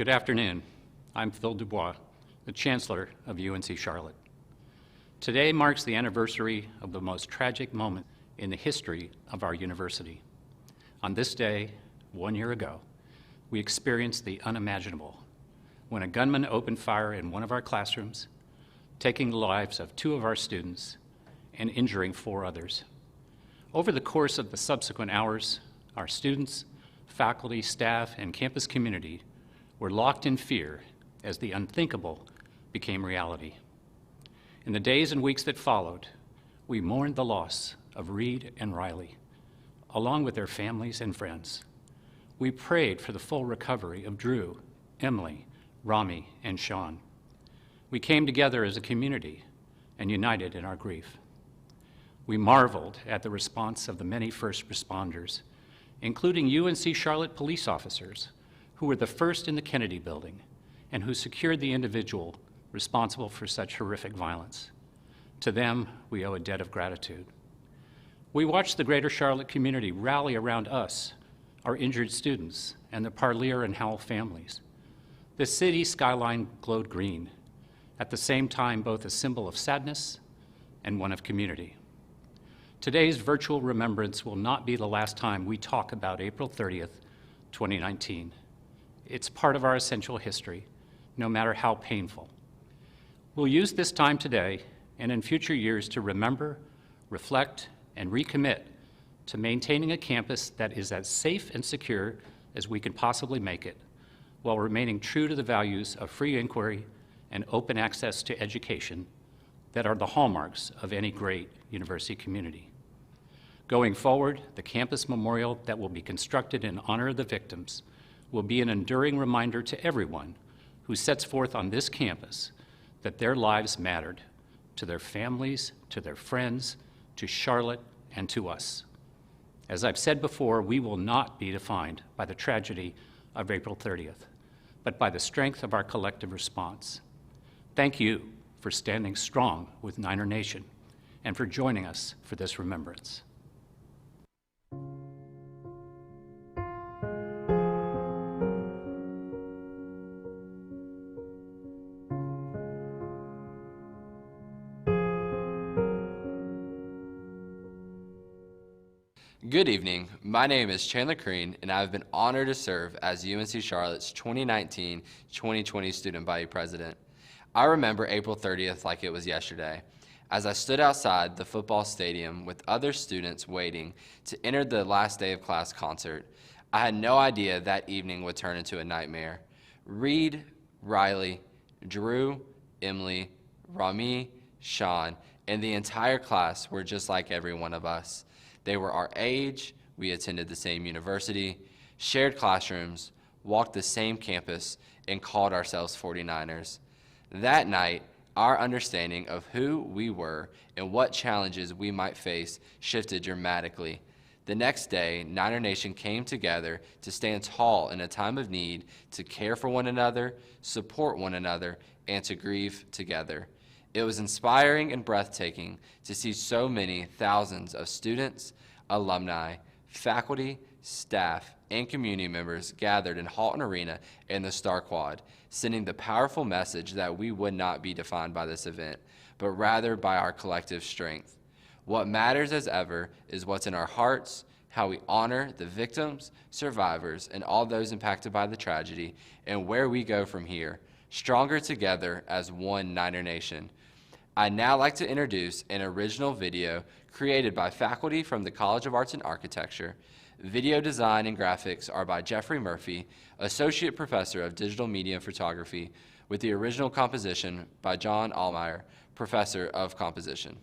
Good afternoon. I'm Phil Dubois, the Chancellor of UNC Charlotte. Today marks the anniversary of the most tragic moment in the history of our university. On this day, 1 year ago, we experienced the unimaginable when a gunman opened fire in one of our classrooms, taking the lives of 2 of our students and injuring 4 others. Over the course of the subsequent hours, our students, faculty, staff, and campus community were locked in fear as the unthinkable became reality. In the days and weeks that followed, we mourned the loss of Reed and Riley, along with their families and friends. We prayed for the full recovery of Drew, Emily, Rami, and Sean. We came together as a community and united in our grief. We marveled at the response of the many first responders, including UNC Charlotte police officers, who were the first in the Kennedy building and who secured the individual responsible for such horrific violence. To them, we owe a debt of gratitude. We watched the greater Charlotte community rally around us, our injured students, and the Parlier and Howell families. The city skyline glowed green, at the same time both a symbol of sadness and one of community. Today's virtual remembrance will not be the last time we talk about April 30th, 2019. It's part of our essential history, no matter how painful. We'll use this time today and in future years to remember, reflect, and recommit to maintaining a campus that is as safe and secure as we can possibly make it, while remaining true to the values of free inquiry and open access to education that are the hallmarks of any great university community. Going forward, the campus memorial that will be constructed in honor of the victims will be an enduring reminder to everyone who sets forth on this campus that their lives mattered to their families, to their friends, to Charlotte, and to us. As I've said before, we will not be defined by the tragedy of April 30th, but by the strength of our collective response. Thank you for standing strong with Niner Nation and for joining us for this remembrance. Good evening. My name is Chandler Crean, and I have been honored to serve as UNC Charlotte's 2019-2020 Student Body President. I remember April 30th like it was yesterday, as I stood outside the football stadium with other students waiting to enter the last day of class concert. I had no idea that evening would turn into a nightmare. Reed, Riley, Drew, Emily, Rami, Sean, and the entire class were just like every one of us. They were our age, we attended the same university, shared classrooms, walked the same campus, and called ourselves 49ers. That night, our understanding of who we were and what challenges we might face shifted dramatically. The next day, Niner Nation came together to stand tall in a time of need, to care for one another, support one another, and to grieve together. It was inspiring and breathtaking to see so many thousands of students, alumni, faculty, staff, and community members gathered in Halton Arena and the Star Quad, sending the powerful message that we would not be defined by this event, but rather by our collective strength. What matters as ever is what's in our hearts, how we honor the victims, survivors, and all those impacted by the tragedy, and where we go from here, stronger together as one Niner Nation. I'd now like to introduce an original video created by faculty from the College of Arts and Architecture. Video design and graphics are by Jeffrey Murphy, Associate Professor of Digital Media and Photography, with the original composition by John Allmeyer, Professor of Composition.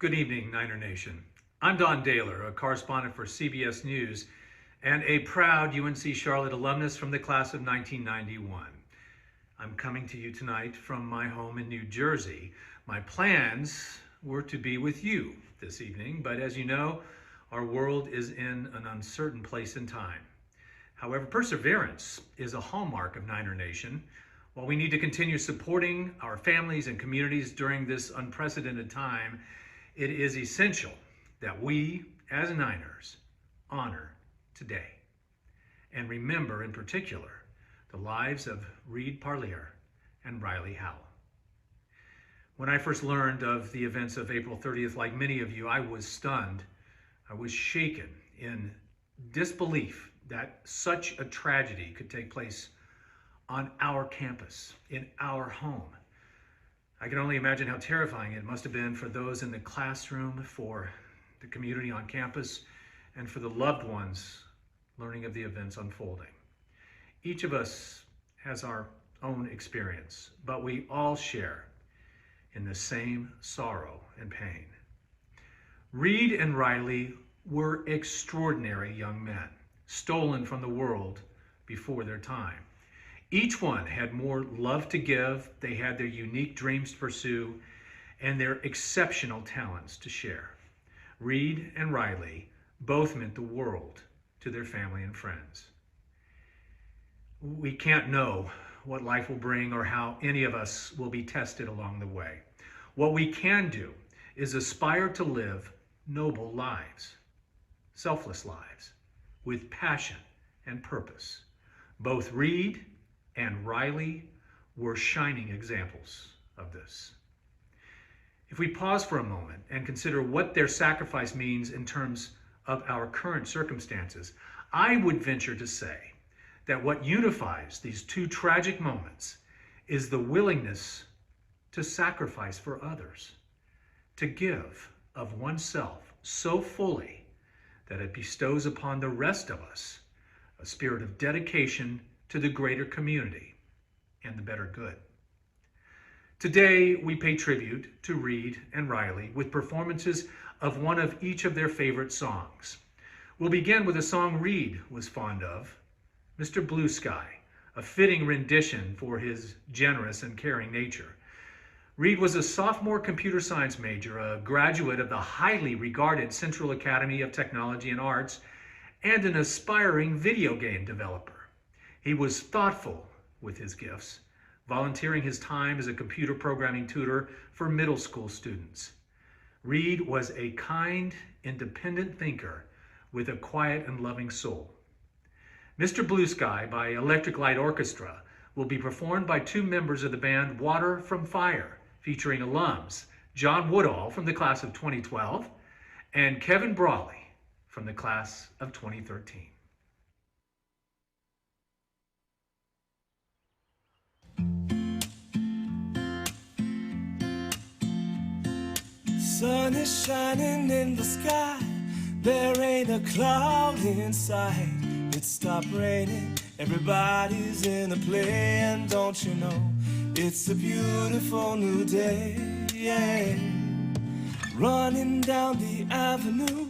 Good evening, Niner Nation. I'm Don Daler, a correspondent for CBS News and a proud UNC Charlotte alumnus from the class of 1991. I'm coming to you tonight from my home in New Jersey. My plans were to be with you this evening, but as you know, our world is in an uncertain place and time. However, perseverance is a hallmark of Niner Nation. While we need to continue supporting our families and communities during this unprecedented time, it is essential that we, as Niners, honor today and remember in particular the lives of Reed Parlier and Riley Howell. When I first learned of the events of April 30th, like many of you, I was stunned. I was shaken in disbelief that such a tragedy could take place on our campus, in our home. I can only imagine how terrifying it must have been for those in the classroom, for the community on campus, and for the loved ones learning of the events unfolding. Each of us has our own experience, but we all share in the same sorrow and pain. Reed and Riley were extraordinary young men, stolen from the world before their time. Each one had more love to give, they had their unique dreams to pursue, and their exceptional talents to share. Reed and Riley both meant the world to their family and friends. We can't know what life will bring or how any of us will be tested along the way. What we can do is aspire to live noble lives, selfless lives, with passion and purpose. Both Reed and Riley were shining examples of this. If we pause for a moment and consider what their sacrifice means in terms of our current circumstances, I would venture to say that what unifies these two tragic moments is the willingness to sacrifice for others, to give of oneself so fully that it bestows upon the rest of us a spirit of dedication to the greater community and the better good. Today, we pay tribute to Reed and Riley with performances of one of each of their favorite songs. We'll begin with a song Reed was fond of, Mr. Blue Sky, a fitting rendition for his generous and caring nature. Reed was a sophomore computer science major, a graduate of the highly regarded Central Academy of Technology and Arts, and an aspiring video game developer. He was thoughtful with his gifts, volunteering his time as a computer programming tutor for middle school students. Reed was a kind, independent thinker with a quiet and loving soul. Mr. Blue Sky by Electric Light Orchestra will be performed by two members of the band Water from Fire, featuring alums John Woodall from the class of 2012 and Kevin Brawley from the class of 2013. Sun is shining in the sky, there ain't a cloud in sight. It stopped raining, everybody's in a play, and don't you know, it's a beautiful new day, yeah. Running down the avenue,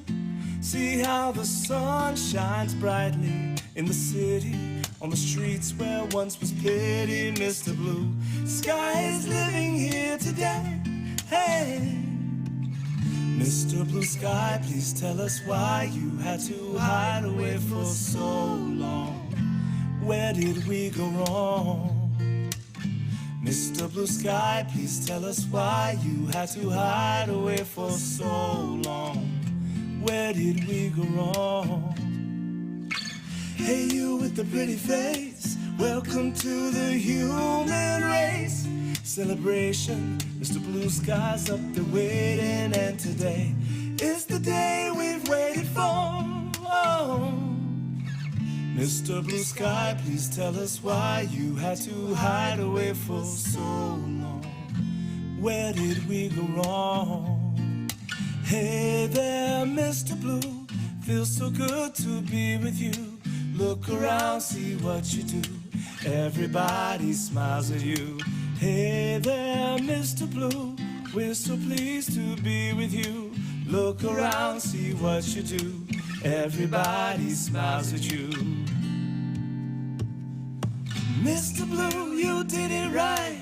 see how the sun shines brightly in the city, on the streets where once was pity. Mr. Blue Sky is living here today, hey. Mr. Blue Sky, please tell us why you had to hide away for so long. Where did we go wrong? Mr. Blue Sky, please tell us why you had to hide away for so long. Where did we go wrong? Hey, you with the pretty face, welcome to the human race. Celebration, Mr. Blue Sky's up there waiting, and today is the day we've waited for. Oh. Mr. Blue Sky, please tell us why you had to hide away for so long. Where did we go wrong? Hey there, Mr. Blue, feels so good to be with you. Look around, see what you do. Everybody smiles at you. Hey there, Mr. Blue, We're so pleased to be with you. Look around, see what you do. Everybody smiles at you. Mr. Blue, you did it right.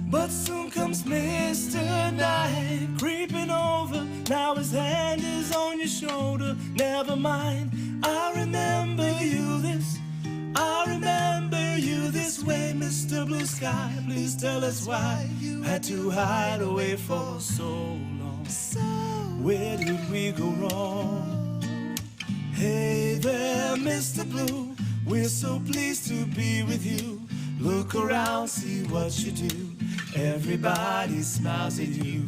But soon comes Mr. Night, creeping over. Now his hand is on your shoulder. Never mind, I remember you this. I remember you this way, Mr. Blue Sky. Please tell us why you had to hide away for so long. Where did we go wrong? Hey there, Mr. Blue, we're so pleased to be with you. Look around, see what you do. Everybody smiles at you.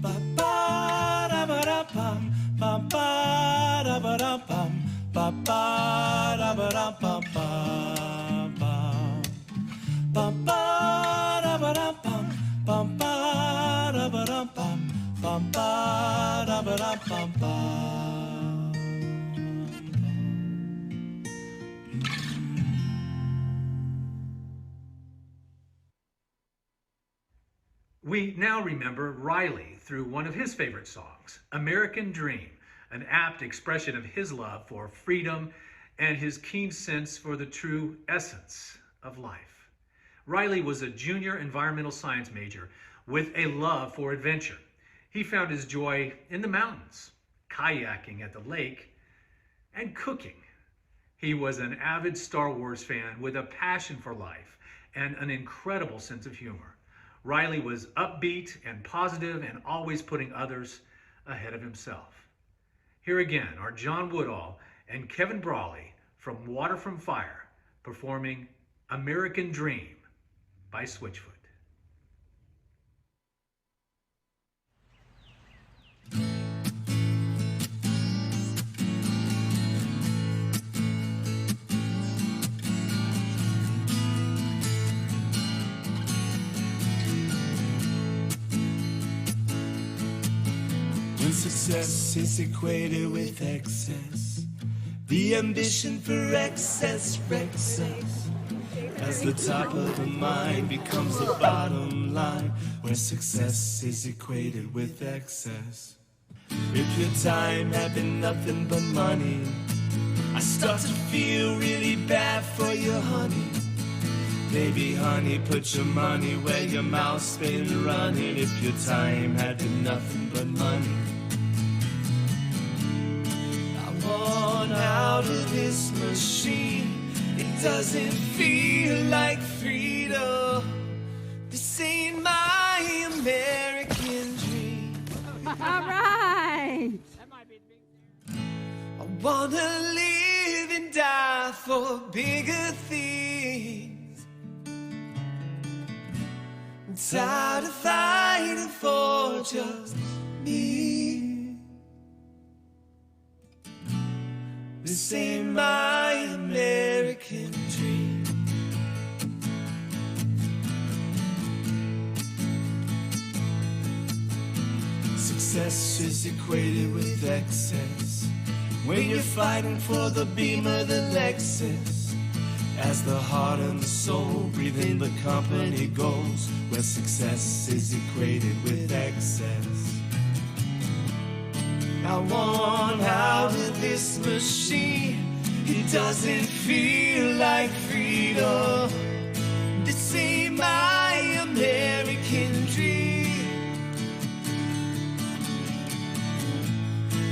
Ba ba da ba da pum, ba ba da ba da pum, ba ba da ba da pum, ba ba. Ba ba da ba da pum, ba ba da ba da pum, ba ba da ba da pum, ba. We now remember Riley through one of his favorite songs, American Dream, an apt expression of his love for freedom and his keen sense for the true essence of life. Riley was a junior environmental science major with a love for adventure. He found his joy in the mountains, kayaking at the lake, and cooking. He was an avid Star Wars fan with a passion for life and an incredible sense of humor. Riley was upbeat and positive and always putting others ahead of himself. Here again are John Woodall and Kevin Brawley from Water from Fire performing American Dream by Switchfoot. When success is equated with excess, the ambition for excess wrecks us. As the top of the mind becomes the bottom line, where success is equated with excess. If your time had been nothing but money, I start to feel really bad for you, honey. Baby, honey, put your money where your mouth's been running. If your time had been nothing but money, I want out of this machine. It doesn't feel like freedom. This ain't my American dream. All right. I wanna live and die for bigger things. I'm tired of fighting for just me. This ain't my American dream. Success is equated with excess. When you're fighting for the Beamer, the Lexus, as the heart and the soul breathe in, the company goes where success is equated with excess. I want out of this machine. It doesn't feel like freedom. This ain't my American dream.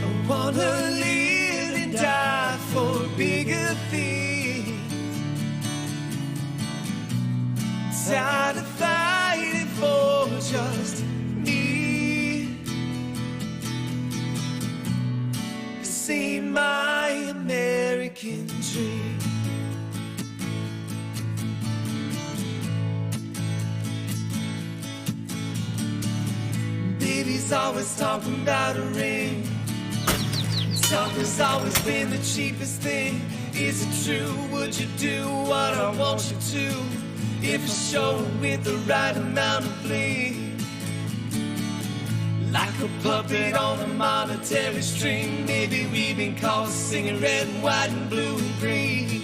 I wanna live and die for bigger things. Tired of fighting for just me. This ain't my American dream. Baby's always talking about a ring. Something's always been the cheapest thing. Is it true? Would you do what I want you to? If I show it with the right amount of bling, like a puppet on a monetary string. Maybe we've been caught singing red and white and blue and green.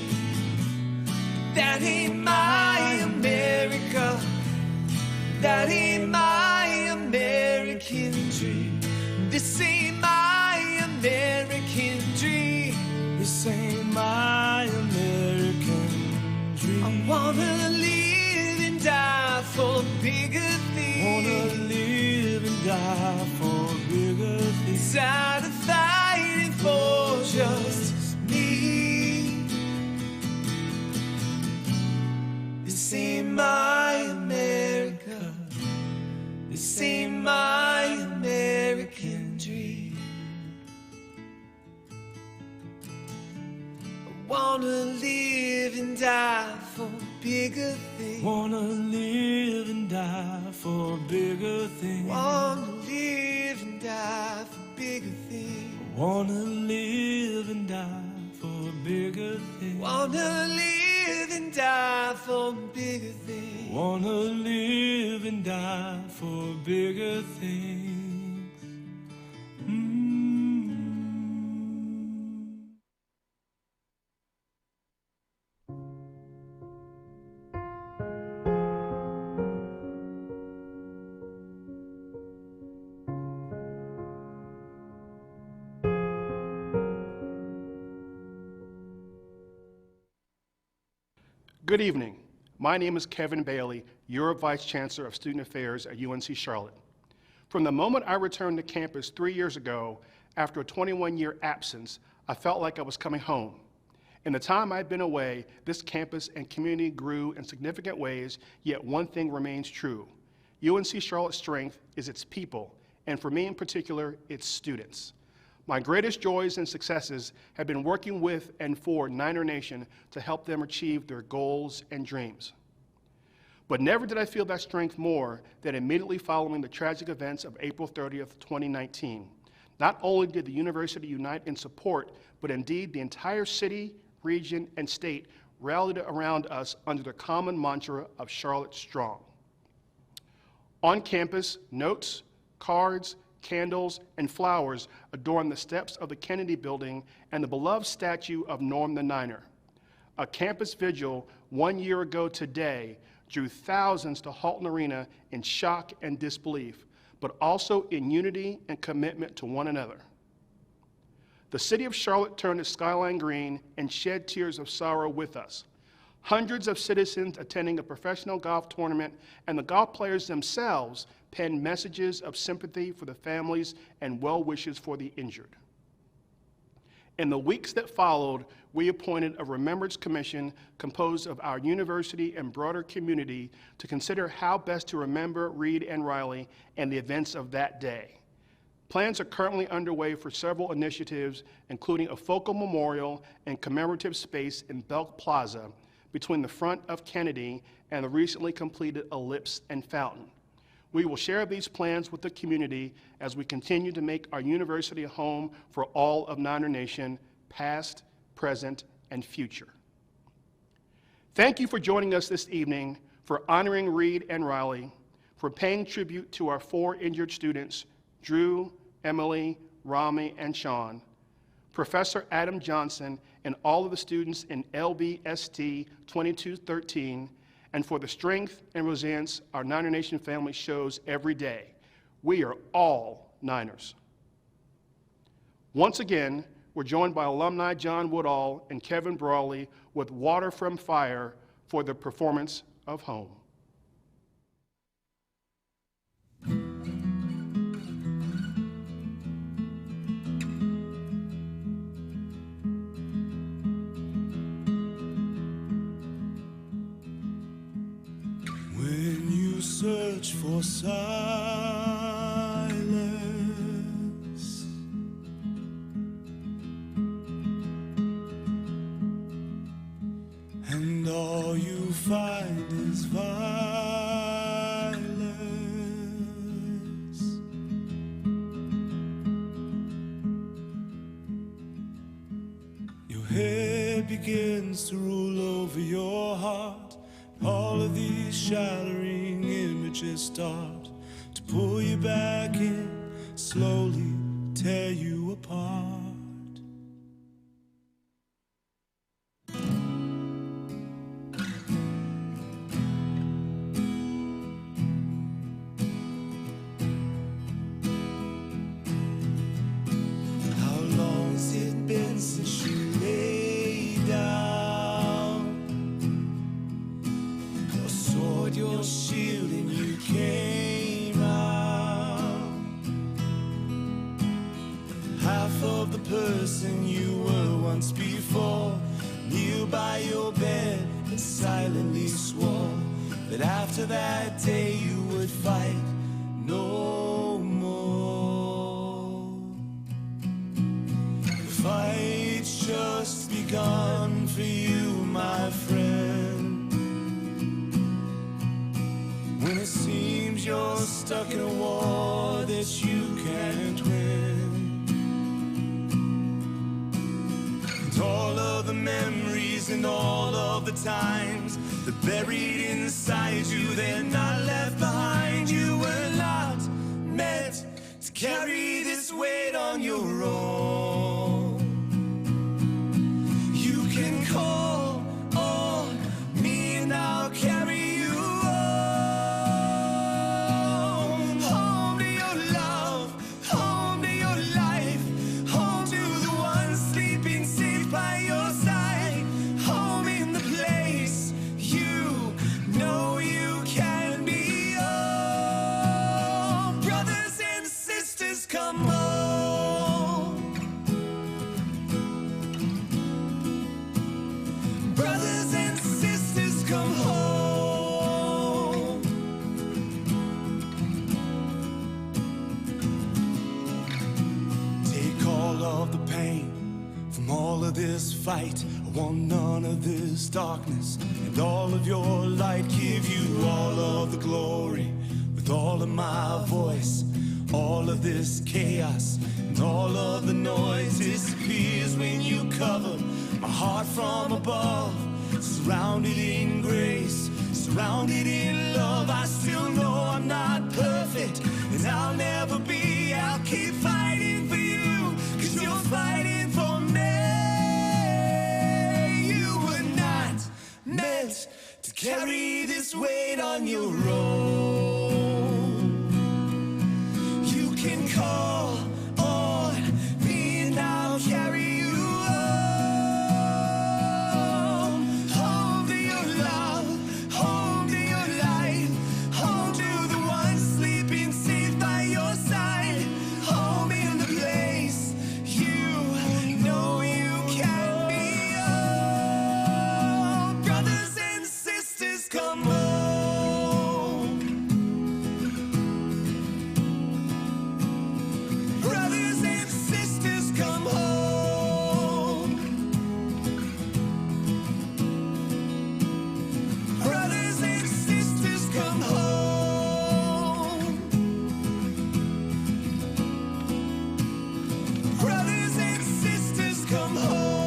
That ain't my America. That ain't my America. This ain't my American dream. This ain't my American dream. I wanna live and die for bigger things. Wanna live and die for bigger things. Tired of fighting for just me. This ain't my America. This ain't my American dream. I wanna live and die for bigger things. Wanna live and die for bigger things. Wanna live and die for bigger things. Wanna live and die for bigger things. Wanna live and die for bigger things. Wanna live and die for bigger things. Good evening. My name is Kevin Bailey, your Vice Chancellor of Student Affairs at UNC Charlotte. From the moment I returned to campus 3 years ago, after a 21-year absence, I felt like I was coming home. In the time I've been away, this campus and community grew in significant ways, yet one thing remains true. UNC Charlotte's strength is its people, and for me in particular, its students. My greatest joys and successes have been working with and for Niner Nation to help them achieve their goals and dreams. But never did I feel that strength more than immediately following the tragic events of April 30th, 2019. Not only did the university unite in support, but indeed the entire city, region, and state rallied around us under the common mantra of Charlotte Strong. On campus, notes, cards, candles, and flowers adorn the steps of the Kennedy Building and the beloved statue of Norm the Niner. A campus vigil 1 year ago today drew thousands to Halton Arena in shock and disbelief, but also in unity and commitment to one another. The city of Charlotte turned its skyline green and shed tears of sorrow with us. Hundreds of citizens attending a professional golf tournament and the golf players themselves penned messages of sympathy for the families and well wishes for the injured. In the weeks that followed, we appointed a Remembrance Commission composed of our university and broader community to consider how best to remember Reed and Riley and the events of that day. Plans are currently underway for several initiatives, including a focal memorial and commemorative space in Belk Plaza between the front of Kennedy and the recently completed Ellipse and Fountain. We will share these plans with the community as we continue to make our university a home for all of Niner Nation, past, present, and future. Thank you for joining us this evening, for honoring Reed and Riley, for paying tribute to our 4 injured students, Drew, Emily, Rami, and Sean, Professor Adam Johnson, and all of the students in LBST 2213, and for the strength and resilience our Niner Nation family shows every day. We are all Niners. Once again, we're joined by alumni John Woodall and Kevin Brawley with Water from Fire for the performance of Home. Search for silence, and all you find is violence. Your head begins to rule over your heart. All of these shattering images start to pull you back in, slowly tear you apart. lowered your shield and you came out. Half of the person you were once before, kneeled by your bed and silently swore that after that day you would fight no more. The fight's just begun for you, my friend. When it seems you're stuck in a war that you can't win, and all of the memories and all of the times that buried inside you, they're not left behind. You were not meant to carry this weight on your own. You can call on me and I'll carry you home. Home to your love, home to your life, home to the one sleeping safe by your side, home in the place you know you can be home. Brothers and sisters, come home. Brothers and sisters, come home. Take all of the pain from all of this fight. I want none of this darkness and all of your light. Give you all of the glory with all of my voice. All of this chaos and all of the noise disappears when you cover my heart from above. Surrounded in grace, surrounded in love. I still know I'm not perfect, and I'll never be. I'll keep fighting for you, 'cause you're fighting for me. You were not meant to carry this weight on your own. You can call on me and I'll carry you home. Home to your love, home to your life, home to the one sleeping safe by your side, home in the place you know you can be home. Brothers and sisters, come home. Brothers and sisters, come home. Brothers and sisters, come home. Brothers and sisters, come home.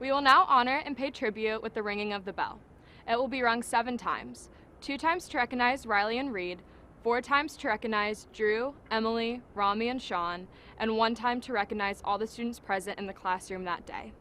We will now honor and pay tribute with the ringing of the bell. It will be rung 7 times, 2 times to recognize Riley and Reed, 4 times to recognize Drew, Emily, Rami, and Sean, and 1 time to recognize all the students present in the classroom that day.